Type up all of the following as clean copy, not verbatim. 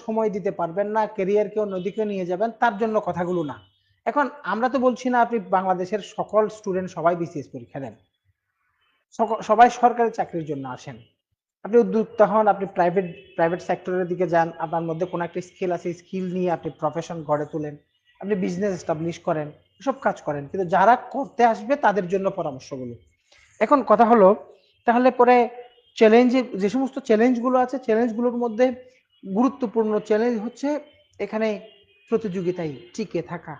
সময় দিতে পারবেন না, ক্যারিয়ারকে অন্যদিকে নিয়ে যাবেন, তার জন্য কথাগুলো না। এখন আমরা তো বলছি না আপনি বাংলাদেশের সকল স্টুডেন্ট সবাই বিসিএস পরীক্ষা দেন, সবাই সরকারি চাকরির জন্য আসেন। আপনি উদ্যোক্তা হন, আপনি প্রাইভেট প্রাইভেট সেক্টরের দিকে যান, আপনার মধ্যে কোনো একটা স্কিল আছে, স্কিল নিয়ে আপনি প্রফেশন গড়ে তোলেন, আপনি বিজনেস এস্টাবলিশ করেন, সব কাজ করেন। কিন্তু যারা করতে আসবে তাদের জন্য পরামর্শগুলো। এখন কথা হলো, তাহলে পরে চ্যালেঞ্জে যে সমস্ত চ্যালেঞ্জগুলো আছে, চ্যালেঞ্জগুলোর মধ্যে গুরুত্বপূর্ণ চ্যালেঞ্জ হচ্ছে এখানে প্রতিযোগিতায় টিকে থাকা।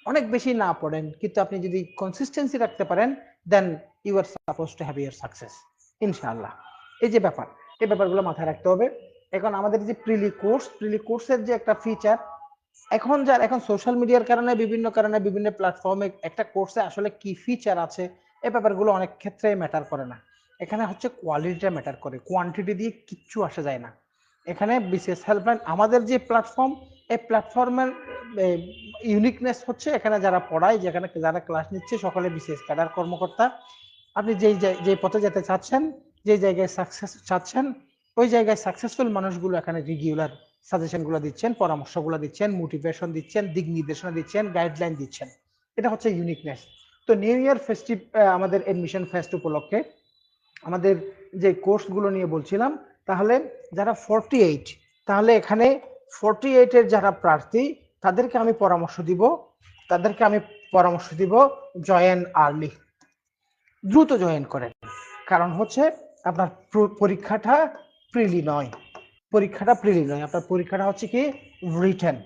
অনেক বেশি না পড়েন, কিন্তু আপনি যদি কনসিস্টেন্সি রাখতে পারেন, then you are supposed to have year success ইনশাআল্লাহ। এই যে ব্যাপার, এই ব্যাপারগুলো মাথায় রাখতে হবে। এখন আমাদের যে প্রিলি কোর্সের যে একটা ফিচার, এখন সোশ্যাল মিডিয়ার কারণে, বিভিন্ন কারণে, বিভিন্ন প্ল্যাটফর্মে একটা কোর্সে আসলে কি ফিচার আছে, এই ব্যাপারগুলো অনেক ক্ষেত্রে ম্যাটার করে না। এখানে হচ্ছে কোয়ালিটিটা ম্যাটার করে, কোয়ান্টিটি দিয়ে কিচ্ছু আসা যায় না। এখানে বিসিএস হেল্পলাইন আমাদের যে প্ল্যাটফর্ম, এই প্ল্যাটফর্মের ইউনিকনেস হচ্ছে এখানে যারা পড়ায়, যেখানে যারা ক্লাস নিচ্ছে সকলে বিসিএস ক্যাডার কর্মকর্তা। আপনি যে পথে যেতে চাচ্ছেন, যে জায়গায় সাকসেস চাচ্ছেন, ওই জায়গায় সাকসেসফুল মানুষগুলো এখানে রেগুলার সাজেশনগুলো দিচ্ছেন, পরামর্শগুলো দিচ্ছেন, মোটিভেশন দিচ্ছেন, দিক নির্দেশনা দিচ্ছেন, গাইডলাইন দিচ্ছেন। এটা হচ্ছে ইউনিকনেস। তো নিউ ইয়ার ফেস্টিভ আমাদের এডমিশন ফেস্ট উপলক্ষে আমাদের যে কোর্সগুলো নিয়ে বলছিলাম, তাহলে যারা 48, তাহলে এখানে 48-এর যারা প্রার্থী, তাদেরকে আমি পরামর্শ দিব জয়েন আর্লি, দ্রুত জয়েন করেন। কারণ হচ্ছে আপনার পরীক্ষাটা প্রিলি নয়, আপনার পরীক্ষাটা হচ্ছে কি রিটেন।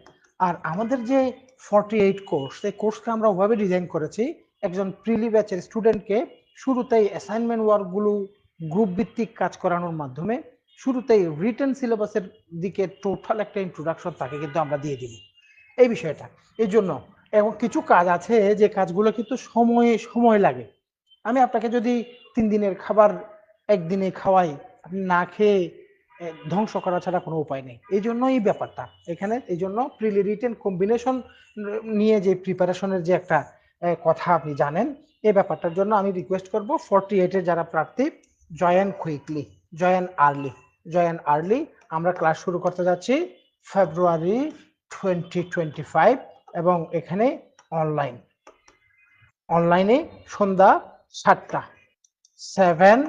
আর আমাদের যে 48 কোর্স, এই কোর্সকে আমরা ওভাবে ডিজাইন করেছি, একজন প্রিলি ব্যাচের স্টুডেন্টকে শুরুতেই অ্যাসাইনমেন্ট ওয়ার্কগুলো গ্রুপ ভিত্তিক কাজ করানোর মাধ্যমে শুরুতেই রিটেন সিলেবাসের দিকে টোটাল একটা ইন্ট্রোডাকশন তাকে কিন্তু আমরা দিয়ে দিব এই বিষয়টা। এই জন্য এবং কিছু কাজ আছে যে কাজগুলো কিন্তু সময় লাগে। আমি আপনাকে যদি 3 দিনের খাবার একদিনে খাওয়াই, আপনি না খেয়ে ধ্বংস করা ছাড়া কোনো উপায় নেই। এই জন্য এই ব্যাপারটা এখানে, এই জন্য প্রিলি রিটেন কম্বিনেশন নিয়ে যে প্রিপারেশনের যে একটা কথা আপনি জানেন, এই ব্যাপারটার জন্য আমি রিকোয়েস্ট করব 48-এর যারা প্রার্থী, জয়েন কুইকলি, জয়েন আর্লি। আমরা ক্লাস শুরু করতে যাচ্ছি ফেব্রুয়ারি 2025 এবং এখানে অনলাইনে সন্ধ্যা 7টা 7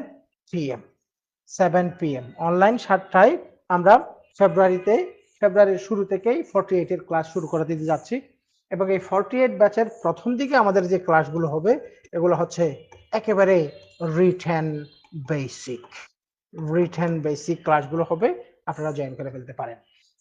PM অনলাইন 7টায় আমরা ফেব্রুয়ারির শুরু থেকেই 48-এর ক্লাস শুরু করে দিতে যাচ্ছি। এবং এই 48 ব্যাচের প্রথম দিকে আমাদের যে ক্লাসগুলো হবে, এগুলো হচ্ছে একেবারে রিটেন বেসিক ক্লাসগুলো হবে, আপনারা জয়েন করে ফেলতে পারেন।